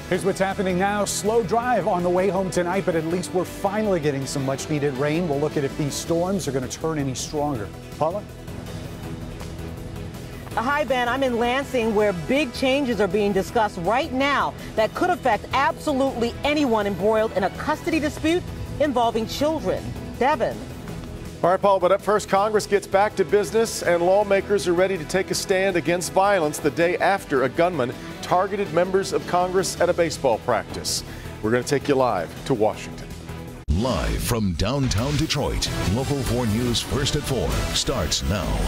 Here's what's happening now. Slow drive on the way home tonight, but at least we're finally getting some much needed rain. We'll look at if these storms are going to turn any stronger. Paula? Hi, Ben. I'm in Lansing, where big changes are being discussed right now that could affect absolutely anyone embroiled in a custody dispute involving children. Devin. All right, Paul, but up first, Congress gets back to business and lawmakers are ready to take a stand against violence the day after a gunman targeted members of Congress at a baseball practice. We're going to take you live to Washington. Live from downtown Detroit, Local 4 News First at 4 starts now.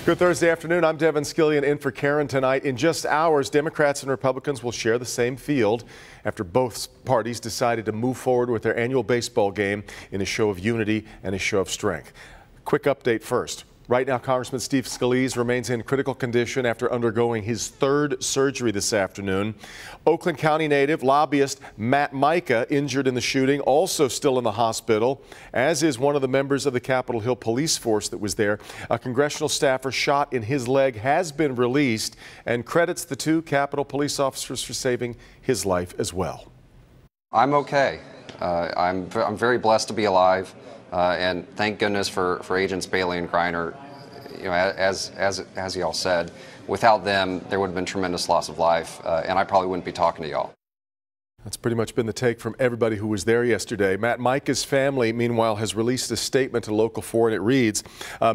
Good Thursday afternoon. I'm Devin Scillian in for Karen tonight. In just hours, Democrats and Republicans will share the same field after both parties decided to move forward with their annual baseball game in a show of unity and a show of strength. Quick update first. Right now, Congressman Steve Scalise remains in critical condition after undergoing his third surgery this afternoon. Oakland County native lobbyist Matt Micah, injured in the shooting, also still in the hospital, as is one of the members of the Capitol Hill police force that was there. A congressional staffer shot in his leg has been released and credits the two Capitol police officers for saving his life as well. I'm okay. I'm very blessed to be alive. And thank goodness for Agents Bailey and Greiner. You know, as y'all said, without them, there would have been tremendous loss of life, and I probably wouldn't be talking to y'all. That's pretty much been the take from everybody who was there yesterday. Matt Micah's family, meanwhile, has released a statement to Local 4, and it reads,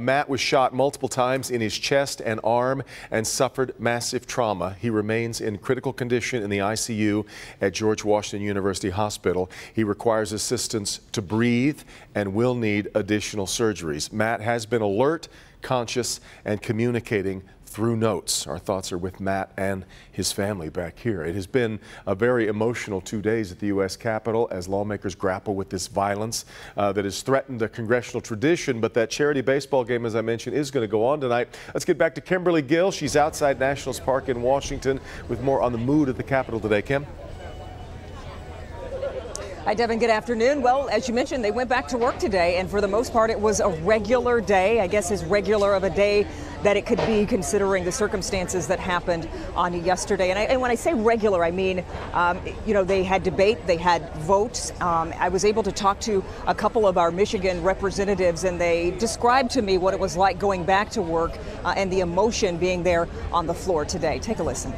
Matt was shot multiple times in his chest and arm and suffered massive trauma. He remains in critical condition in the ICU at George Washington University Hospital. He requires assistance to breathe and will need additional surgeries. Matt has been alert, conscious, and communicating through notes. Our thoughts are with Matt and his family back here. It has been a very emotional 2 days at the U.S. Capitol as lawmakers grapple with this violence that has threatened a congressional tradition, but that charity baseball game, as I mentioned, is going to go on tonight. Let's get back to Kimberly Gill. She's outside Nationals Park in Washington with more on the mood at the Capitol today. Kim? Hi, Devin. Good afternoon. Well, as you mentioned, they went back to work today, and for the most part, it was a regular day. I guess as regular of a day that it could be, considering the circumstances that happened on yesterday. And when I say regular, I mean, you know, they had debate, they had votes. I was able to talk to a couple of our Michigan representatives, and they described to me what it was like going back to work and the emotion being there on the floor today. Take a listen.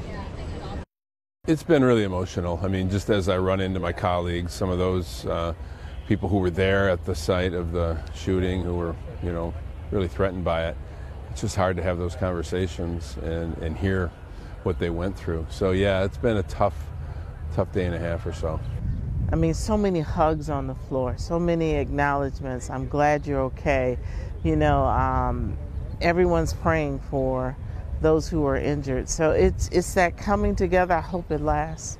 It's been really emotional. I mean, just as I run into my colleagues, some of those people who were there at the site of the shooting, who were, you know, really threatened by it, it's just hard to have those conversations and hear what they went through. So yeah, it's been a tough day and a half or so. I mean, so many hugs on the floor, so many acknowledgments. I'm glad you're okay. You know, everyone's praying for those who are injured. So it's that coming together. I hope it lasts.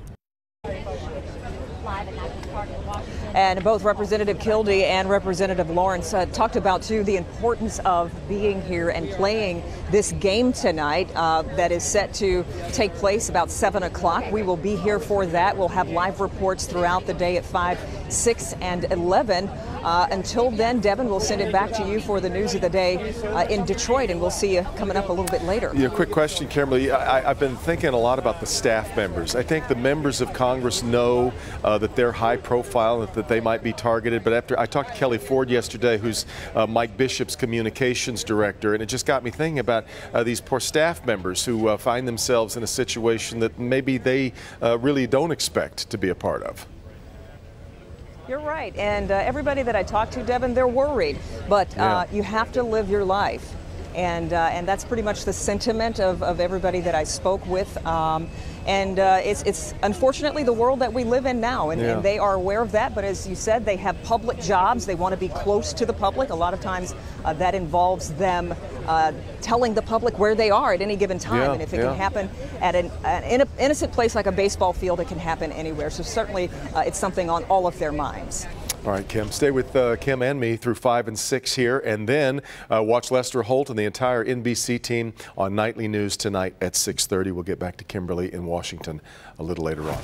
And both Representative Kildee and Representative Lawrence talked about, too, the importance of being here and playing this game tonight that is set to take place about 7 o'clock. We will be here for that. We'll have live reports throughout the day at 5, 6, and 11. Until then, Devin, we'll send it back to you for the news of the day in Detroit, and we'll see you coming up a little bit later. Yeah, quick question, Kimberly. I've been thinking a lot about the staff members. I think the members of Congress know that they're high profile and that they might be targeted. But after I talked to Kelly Ford yesterday, who's Mike Bishop's communications director, and it just got me thinking about these poor staff members who find themselves in a situation that maybe they really don't expect to be a part of. You're right. And everybody that I talked to, Devin, they're worried. But you have to live your life. And that's pretty much the sentiment of everybody that I spoke with. It's unfortunately the world that we live in now, and they are aware of that. But as you said, they have public jobs. They want to be close to the public. A lot of times that involves them telling the public where they are at any given time. And if it can happen at an innocent place like a baseball field, it can happen anywhere. So certainly it's something on all of their minds. All right, Kim, stay with Kim and me through 5 and 6 here, and then watch Lester Holt and the entire NBC team on Nightly News tonight at 6:30. We'll get back to Kimberly in Washington a little later on.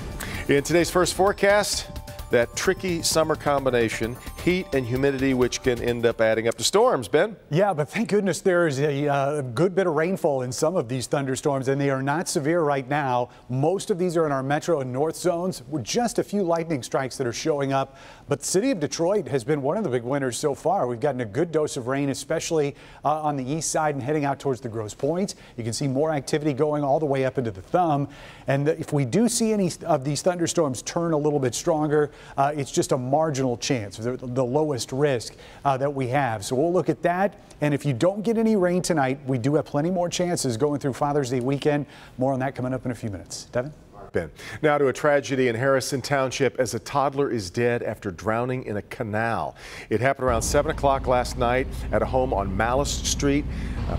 In today's first forecast, that tricky summer combination, heat and humidity, which can end up adding up to storms. Ben? Yeah, but thank goodness there is a good bit of rainfall in some of these thunderstorms, and they are not severe right now. Most of these are in our metro and north zones, with just a few lightning strikes that are showing up. But the city of Detroit has been one of the big winners so far. We've gotten a good dose of rain, especially on the east side and heading out towards the Grosse Pointe. You can see more activity going all the way up into the Thumb. And if we do see any of these thunderstorms turn a little bit stronger, it's just a marginal chance, the lowest risk that we have. So we'll look at that. And if you don't get any rain tonight, we do have plenty more chances going through Father's Day weekend. More on that coming up in a few minutes. Devin? Ben. Now to a tragedy in Harrison Township as a toddler is dead after drowning in a canal. It happened around 7 o'clock last night at a home on Malice Street.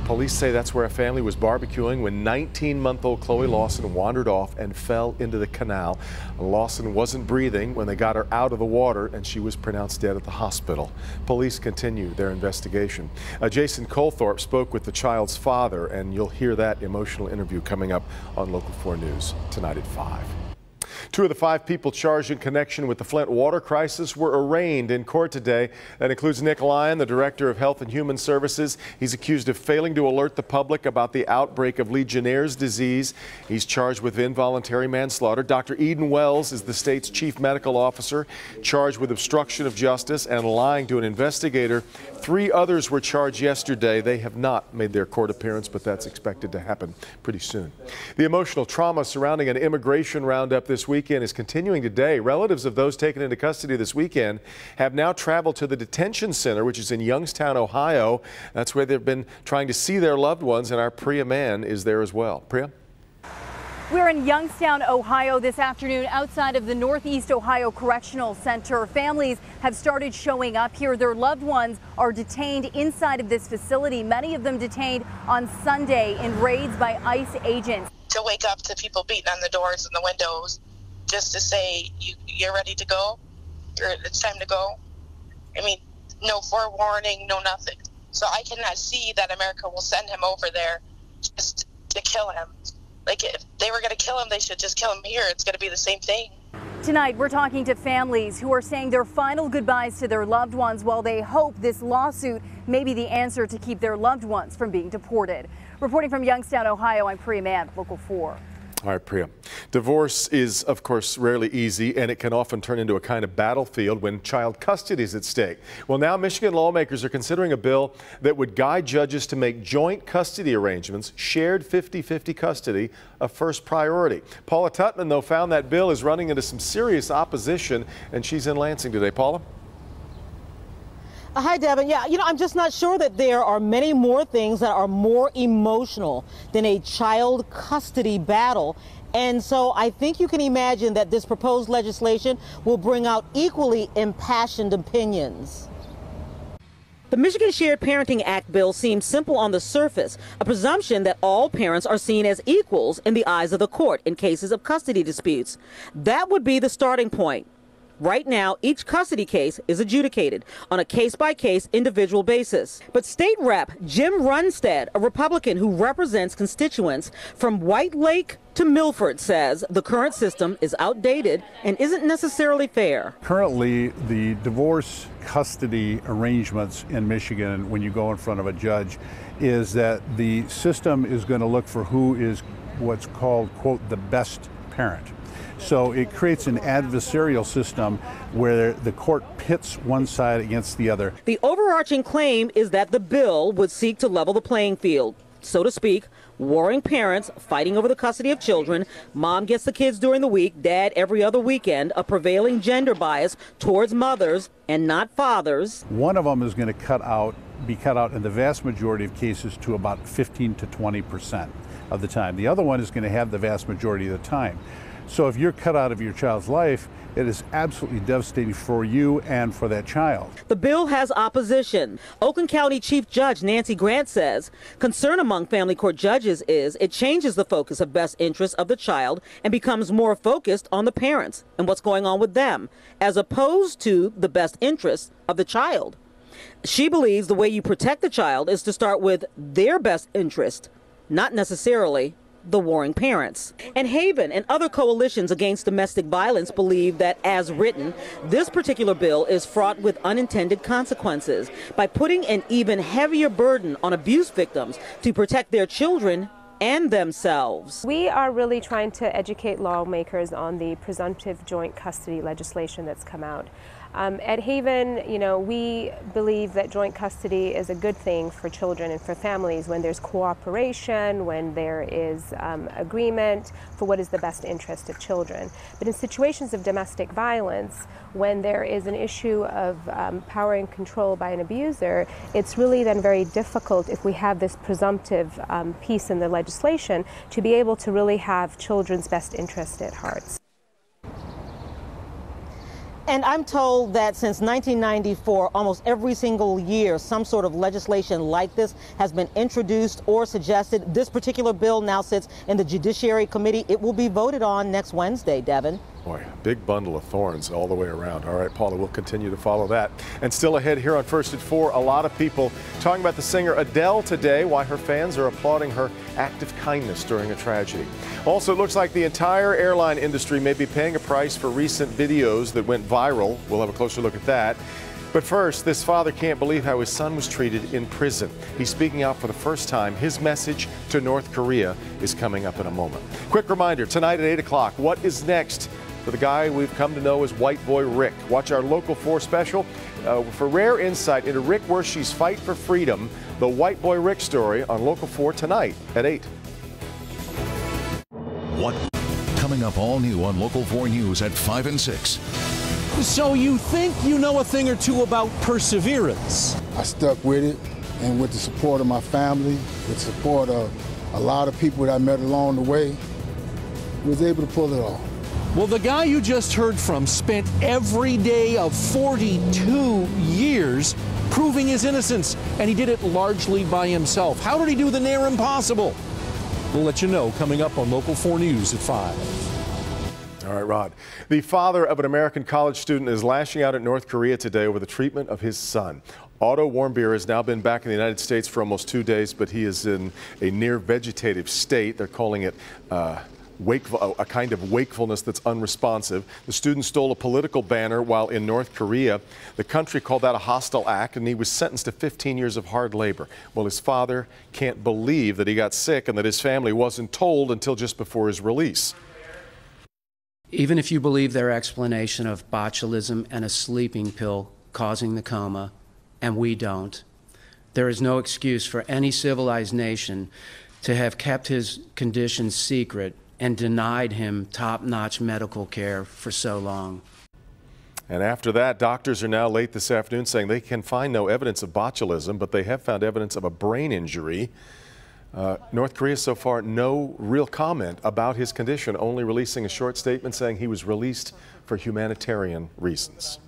Police say that's where a family was barbecuing when 19-month-old Chloe Lawson wandered off and fell into the canal. Lawson wasn't breathing when they got her out of the water, and she was pronounced dead at the hospital. Police continue their investigation. Jason Colthorpe spoke with the child's father, and you'll hear that emotional interview coming up on Local 4 News tonight at 5. 2 of the 5 people charged in connection with the Flint water crisis were arraigned in court today. That includes Nick Lyon, the Director of Health and Human Services. He's accused of failing to alert the public about the outbreak of Legionnaire's disease. He's charged with involuntary manslaughter. Dr. Eden Wells is the state's chief medical officer, charged with obstruction of justice and lying to an investigator. 3 others were charged yesterday. They have not made their court appearance, but that's expected to happen pretty soon. The emotional trauma surrounding an immigration roundup this weekend is continuing today. Relatives of those taken into custody this weekend have now traveled to the detention center, which is in Youngstown, Ohio. That's where they've been trying to see their loved ones, and our Priya Mann is there as well. Priya? We're in Youngstown, Ohio this afternoon outside of the Northeast Ohio Correctional Center. Families have started showing up here. Their loved ones are detained inside of this facility, many of them detained on Sunday in raids by ICE agents. To wake up to people beating on the doors and the windows just to say, you're ready to go, it's time to go. I mean, no forewarning, no nothing. So I cannot see that America will send him over there just to kill him. Like, if they were going to kill him, they should just kill him here. It's going to be the same thing. Tonight, we're talking to families who are saying their final goodbyes to their loved ones while they hope this lawsuit may be the answer to keep their loved ones from being deported. Reporting from Youngstown, Ohio, I'm Priya Mann, Local 4. All right, Priya. Divorce is, of course, rarely easy, and it can often turn into a kind of battlefield when child custody is at stake. Well, now Michigan lawmakers are considering a bill that would guide judges to make joint custody arrangements, shared 50-50 custody, a first priority. Paula Tutman, though, found that bill is running into some serious opposition, and she's in Lansing today. Paula? Hi, Devin. Yeah, I'm just not sure that there are many more things that are more emotional than a child custody battle. And so I think you can imagine that this proposed legislation will bring out equally impassioned opinions. The Michigan Shared Parenting Act bill seems simple on the surface, a presumption that all parents are seen as equals in the eyes of the court in cases of custody disputes. That would be the starting point. Right now, each custody case is adjudicated on a case-by-case individual basis. But State Rep Jim Runstead, a Republican who represents constituents from White Lake to Milford, says the current system is outdated and isn't necessarily fair. Currently, the divorce custody arrangements in Michigan, when you go in front of a judge, is that the system is going to look for who is what's called, quote, the best parent. So it creates an adversarial system where the court pits one side against the other. The overarching claim is that the bill would seek to level the playing field, so to speak. Warring parents fighting over the custody of children. Mom gets the kids during the week, dad every other weekend. A prevailing gender bias towards mothers and not fathers. One of them is going to be cut out in the vast majority of cases to about 15 to 20% of the time. The other one is going to have the vast majority of the time. So if you're cut out of your child's life, it is absolutely devastating for you and for that child. The bill has opposition. Oakland County Chief Judge Nancy Grant says concern among family court judges is it changes the focus of best interests of the child and becomes more focused on the parents and what's going on with them, as opposed to the best interests of the child. She believes the way you protect the child is to start with their best interest, not necessarily the warring parents. And Haven and other coalitions against domestic violence believe that, as written, this particular bill is fraught with unintended consequences by putting an even heavier burden on abuse victims to protect their children and themselves. We are really trying to educate lawmakers on the presumptive joint custody legislation that's come out. At Haven, we believe that joint custody is a good thing for children and for families when there's cooperation, when there is agreement for what is the best interest of children. But in situations of domestic violence, when there is an issue of power and control by an abuser, it's really then very difficult, if we have this presumptive piece in the legislation, to be able to really have children's best interest at heart. And I'm told that since 1994, almost every single year, some sort of legislation like this has been introduced or suggested. This particular bill now sits in the Judiciary Committee. It will be voted on next Wednesday, Devin. Boy, big bundle of thorns all the way around. All right, Paula, we'll continue to follow that. And still ahead here on First at 4, a lot of people talking about the singer Adele today, why her fans are applauding her act of kindness during a tragedy. Also, it looks like the entire airline industry may be paying a price for recent videos that went viral. We'll have a closer look at that. But first, this father can't believe how his son was treated in prison. He's speaking out for the first time. His message to North Korea is coming up in a moment. Quick reminder, tonight at 8 o'clock, what is next for the guy we've come to know as White Boy Rick? Watch our Local 4 special for rare insight into Rick Wershe's fight for freedom, the White Boy Rick story on Local 4 tonight at 8. What? Coming up all new on Local 4 News at 5 and 6. So you think you know a thing or two about perseverance? I stuck with it, and with the support of my family, with the support of a lot of people that I met along the way, was able to pull it off. Well, the guy you just heard from spent every day of 42 years proving his innocence, and he did it largely by himself. How did he do the near impossible? We'll let you know coming up on Local 4 News at 5. All right, Rod. The father of an American college student is lashing out at North Korea today over the treatment of his son. Otto Warmbier has now been back in the United States for almost 2 days, but he is in a near vegetative state. They're calling it a kind of wakefulness that's unresponsive. The student stole a political banner while in North Korea. The country called that a hostile act, and he was sentenced to 15 years of hard labor. Well, his father can't believe that he got sick and that his family wasn't told until just before his release. Even if you believe their explanation of botulism and a sleeping pill causing the coma, and we don't, there is no excuse for any civilized nation to have kept his condition secret and denied him top-notch medical care for so long. And after that, doctors are now late this afternoon saying they can find no evidence of botulism, but they have found evidence of a brain injury. North Korea so far, no real comment about his condition, only releasing a short statement saying he was released for humanitarian reasons.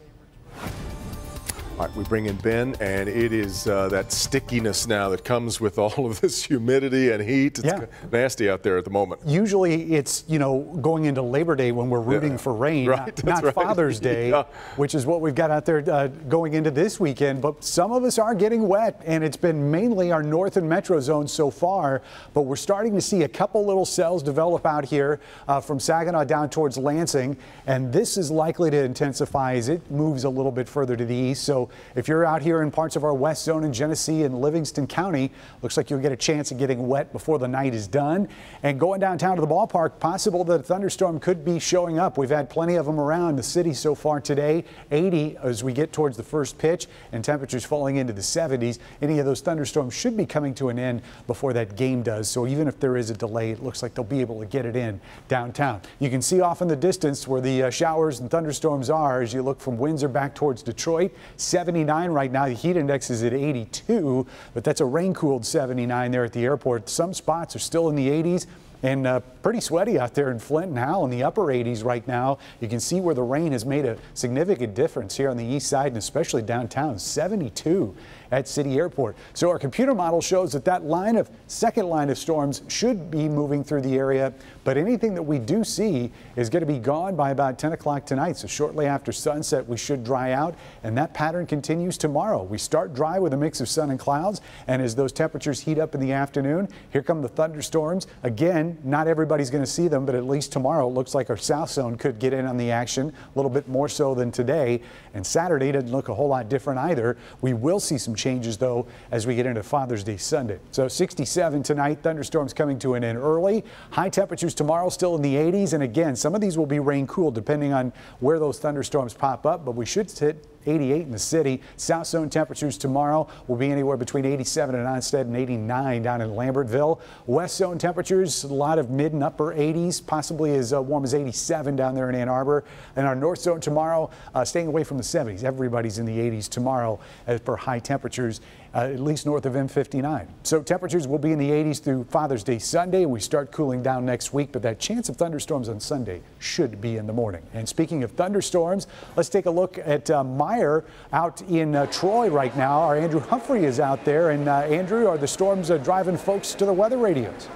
All right, we bring in Ben, and it is that stickiness now that comes with all of this humidity and heat. It's nasty out there at the moment. Usually it's, going into Labor Day when we're rooting for rain, right, not right. Father's Day, which is what we've got out there going into this weekend. But some of us are getting wet, and it's been mainly our north and metro zones so far. But we're starting to see a couple little cells develop out here from Saginaw down towards Lansing, and this is likely to intensify as it moves a little bit further to the east. So if you're out here in parts of our west zone in Genesee and Livingston County, looks like you'll get a chance of getting wet before the night is done. And going downtown to the ballpark, possible that a thunderstorm could be showing up. We've had plenty of them around the city so far today. 80 as we get towards the first pitch, and temperatures falling into the 70s. Any of those thunderstorms should be coming to an end before that game does. So even if there is a delay, it looks like they'll be able to get it in downtown. You can see off in the distance where the showers and thunderstorms are as you look from Windsor back towards Detroit. 79 right now. The heat index is at 82, but that's a rain-cooled 79 there at the airport. Some spots are still in the 80s and pretty sweaty out there in Flint and Howell in the upper 80s right now. You can see where the rain has made a significant difference here on the east side and especially downtown. 72 at City Airport. So our computer model shows that second line of storms should be moving through the area, but anything that we do see is going to be gone by about 10 o'clock tonight. So shortly after sunset, we should dry out, and that pattern continues tomorrow. We start dry with a mix of sun and clouds, and as those temperatures heat up in the afternoon, here come the thunderstorms. Again, not everybody's going to see them, but at least tomorrow it looks like our south zone could get in on the action a little bit more so than today. And Saturday doesn't look a whole lot different either. We will see some changes though as we get into Father's Day Sunday. So 67 tonight, thunderstorms coming to an end early. High temperatures tomorrow still in the 80s, and again, some of these will be rain cooled depending on where those thunderstorms pop up, but we should hit 88 in the city. South zone temperatures tomorrow will be anywhere between 87 in Onstead and 89 down in Lambertville. West zone temperatures, a lot of mid and upper 80s, possibly as warm as 87 down there in Ann Arbor. And our north zone tomorrow, staying away from the 70s. Everybody's in the 80s tomorrow as per high temperatures, at least north of M59. So temperatures will be in the 80s through Father's Day Sunday. We start cooling down next week, but that chance of thunderstorms on Sunday should be in the morning. And speaking of thunderstorms, let's take a look at Meyer out in Troy right now. Our Andrew Humphrey is out there. And Andrew, are the storms driving folks to the weather radios?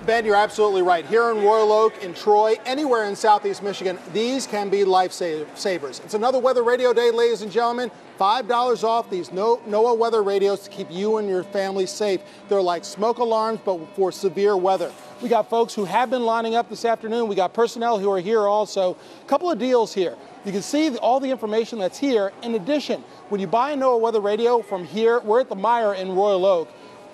Ben, you're absolutely right. Here in Royal Oak, in Troy, anywhere in southeast Michigan, these can be lifesavers. It's another weather radio day, ladies and gentlemen. $5 off these NOAA weather radios to keep you and your family safe. They're like smoke alarms, but for severe weather. We got folks who have been lining up this afternoon. We got personnel who are here also. A couple of deals here. You can see all the information that's here. In addition, when you buy a NOAA weather radio from here, we're at the Meyer in Royal Oak.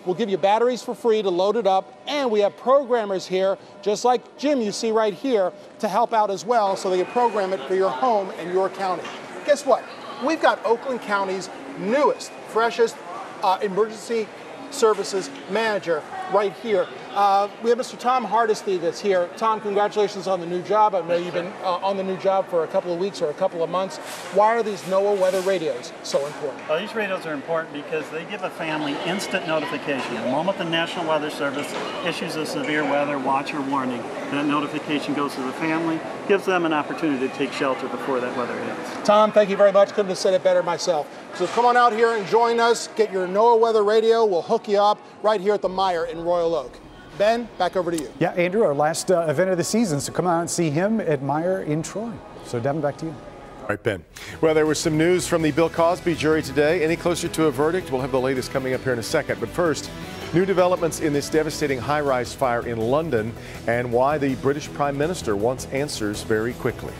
We'll give you batteries for free to load it up, and we have programmers here, just like Jim you see right here, to help out as well so they can program it for your home and your county. Guess what? We've got Oakland County's newest, freshest emergency services manager right here. We have Mr. Tom Hardesty that's here. Tom, congratulations on the new job. I know you've been on the new job for a couple of weeks or a couple of months. Why are these NOAA weather radios so important? Well, these radios are important because they give a family instant notification. The moment the National Weather Service issues a severe weather watch or warning, that notification goes to the family, gives them an opportunity to take shelter before that weather hits. Tom, thank you very much. Couldn't have said it better myself. So come on out here and join us. Get your NOAA weather radio. We'll hook you up right here at the Meyer in Royal Oak. Ben, back over to you. Yeah, Andrew, our last event of the season, so come out and see him at Meyer in Troy. So Devin, back to you. All right, Ben. Well, there was some news from the Bill Cosby jury today. Any closer to a verdict? We'll have the latest coming up here in a second. But first, new developments in this devastating high-rise fire in London and why the British Prime Minister wants answers very quickly.